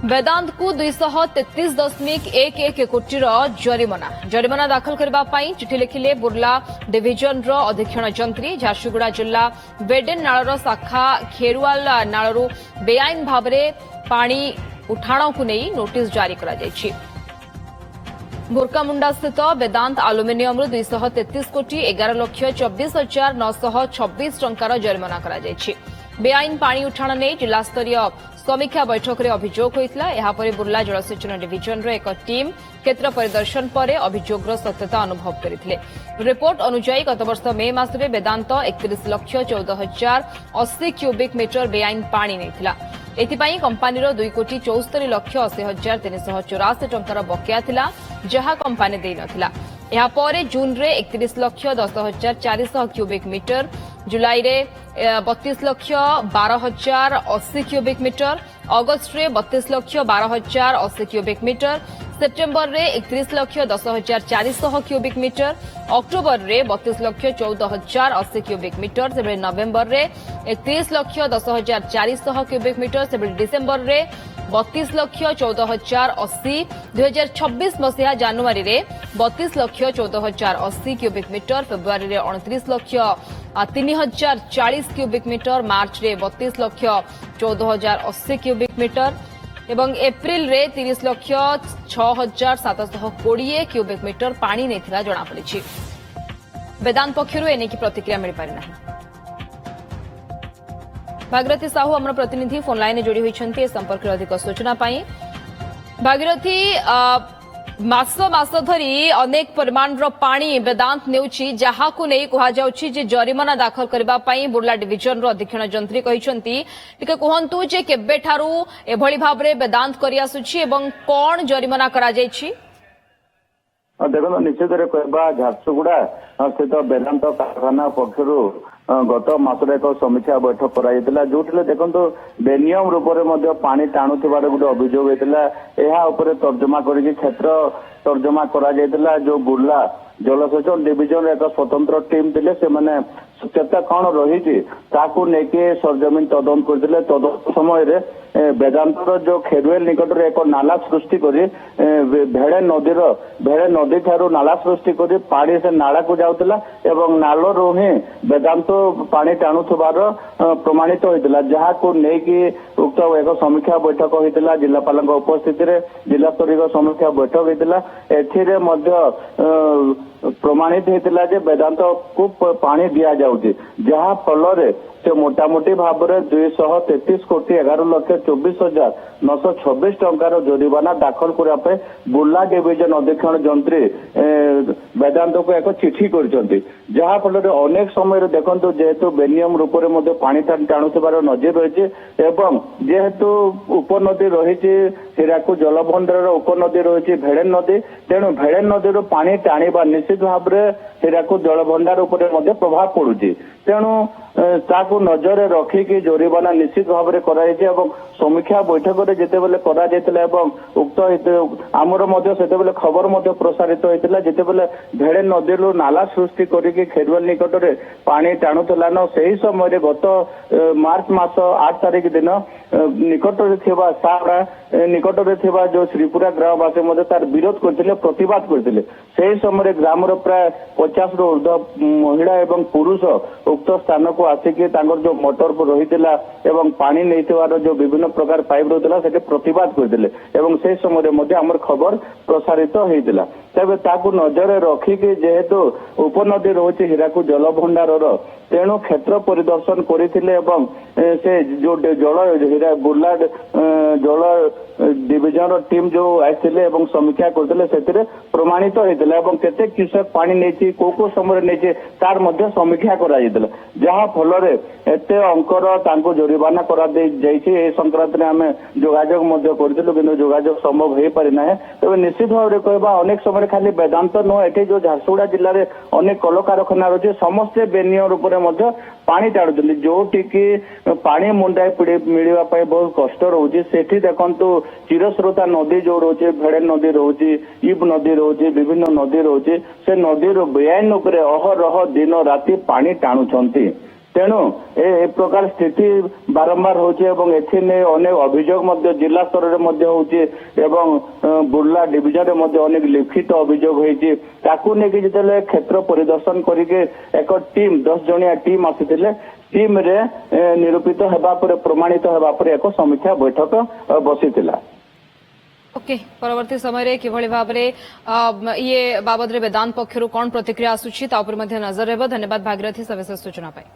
वेदांत को 233.11 कोटी जरिमाना दाखल करने चिठी लिखिले बुर्ला डिविजन अधीक्षण जंत्री झारसुगुड़ा जिला वेडेन नालर शाखा खेरुआल नालू बेआईन भाव में पानी उठाण को नहीं नोटिस जारी कर भोरकामुंडा स्थित वेदांत आलुमिनियम 233 कोटी 11,24,926 टंकार जरिमाना कर बेआईन पानी उठाण नहीं जिलास्तरीय समीक्षा बैठक में अभियोग होता है। बुर्ला जलसेचन डिविजन एक टीम क्षेत्र परिदर्शन पर अभियोगर सत्यता अनुभव करते। रिपोर्ट अनुसार गत वर्ष मे मास में वेदांत 31,14,080 क्यूबिक मीटर बेआईन पानी नहीं एथिपाई कंपानी 2,74,80,384 टंकार बकेया थिला जहां कंपानी दे नथिला। यापर जून रे 31,10,400 क्यूबिक मीटर, जुलाई रे 32,12,080 क्यूबिक मीटर, अगस्त रे 32,12,080 क्यूबिक मीटर, सेप्टेम्बर रे 31,10,400 क्यूबिक मीटर, अक्टोबर रे 32,14,080 क्यूबिक मीटर, से नवेम्बर रे 31,10,400 क्यूबिक मीटर, से डिसेम्बर रे 32,14,080, 2026 मसीहा जानुआरी रे 32,14,080 क्यूबिक मीटर, फेब्रुआरी रे 29,03,040 क्यूबिक मीटर, मार्च रे 32,14,080 क्यूबिक मीटर एवं एप्रिल रे 30,06,720 क्यूबिक मीटर पानी नहीं जनापड़ी। वेदांत पक्षर एने की प्रतिक्रिया मिल पारि नहीं। भागीरथी साहू आम प्रतिनिधि फोन लाइन जोड़ी होती संपर्क में अधिक सूचना पाई। भागीरथी मास मास धरी अनेक परिमाण पानी वेदांत नेउछि जहाकु नै कहा जाउछि जे जरिमाना दाखल करबा पई बुर्ला डिविजन रो अधीक्षण जंत्री कहिसंती टिके कहंतु जे केबे ठारू एभली भाबरे वेदांत करि आसुछि एवं कोन जरिमाना करा जायछि। देखो निश्चित कहवा झारसुगुड़ा स्थित वेदांत कारखाना पक्षर गत मासरे एक समीक्षा बैठक कराइला जो देखो बेनियम रूप में पानी टाणुवार गोटे अभियोग होता है तर्जमा करके क्षेत्र तर्जमा करा जो बुर्ला जलसेचन डिविजन एक स्वतंत्र टीम थे से सत्यता कौन रही सरजमीन तदंत करते तदंत समय वेदांतर जो खेरुएल निकट में एक नाला सृष्टि करी भेड़े नदी ठारू नाला सृष्टि करी पानी से नाला को जाउतला एवं नालरू ही वेदांत पानी टाणुवार प्रमाणित होता जहाँ को लेकिन उक्त एक समीक्षा बैठक होता जिलापाल उपस्थित जिला स्तरीय समीक्षा बैठक होता प्रमाणित होता वेदांत को पानी दि जाऊँगी जहाँ फल से मोटामोटी भाव में 233,11,24,926 टंकार जरिमाना दाखल करने बुर्ला डिविजन अधीक्षण जंत्री वेदांत को एक चिठी कर जहाँ फल अनेक समय देखो जेहेतु बेनियम रूप में पानी टाणुवार नजर रही जेहेतु उपनदी रही हीराकू जलभंडार उपनदी रही भेड़ेन नदी तेणु भेड़ेन नदी पानी टाणीबा निश्चित भाव में हीराकू जलभंडार उपर प्रभाव पड़ुची तेणु ताकू नजर रखिकी जरिमाना निश्चित भाव में कराई समीक्षा बैठक में जितेबले उक्त आमर से खबर प्रसारित होता जितेबले भेड़े नदी नाला सृष्टि करके खेरुएल निकट में पानी टाणुला न से ही समय गत मार्च मास 8 तारिख दिन निकट साड़ा निकट में जो श्रीपुरा ग्रामवासी तार विरोध करते प्रतिवाद करते से समय ग्राम प्राय 50 रु ऊर्ध्व महिला एवं पुरुष उक्त स्थान को आसिकी जो मोटर रही पानी नहीं जो विभिन्न प्रकार पाइप रहा से प्रतिवाद करते से समय आम खबर प्रसारित होता तेज ताकू नजर रखिकी जेहेतु उपनदी रोचे हीराकू जलभंडार तेणु क्षेत्र परिदर्शन करते से जो जल हीरा बुर्ला जल डिविजन टीम जो आते समीक्षा करते प्रमाणित होता केते कृषक पानी नहीं को समय नहीं तार समीक्षा करा जहाँ फल एत अंकर जरिमाना करा संक्रांत में आम जोगाजोग करूँ कि जोगाजोग संभव हो पारिना तेज निश्चित भाव में कहवा अनेक समय खाली वेदांत नुह ये जो झारसुगुड़ा जिले में अनेक कल कारखाना रही समस्ते बेनियम रूप में पानी टाणुले जो पानी मुंडाई मिलवाई बहुत कष्ट रोचे से देखु चिरस्रोता नदी जो रोचे भेड़े नदी रोचे इब नदी रोचे विभिन्न नदी रोचे से नदी बेआईन अहरह दिन राति पानी टाणुंट तेणु ए प्रकार स्थिति बारंबार होचे एवं एथिने अनेक अभियोग मध्य जिला स्तर रे मध्य होचे एवं बुर्ला डिविजन रे मध्य अनेक लिखित अभियोग होईची ताकू नेकी जेतले क्षेत्र परिदर्शन करिके एक टीम 10 जणिया टीम आसीथिले टीम रे निरूपित हेबा पर प्रमाणित हेबा पर एक समीक्षा बैठक बसिथिला। ओके परवर्ती समय किभଳି भाबरे ये बाबद रे वेदांत पक्षरु कोन प्रतिक्रिया आसुछि ता उपर मध्ये नजर रहबो। धन्यवाद भागीरथी सविशेष सूचना पाई।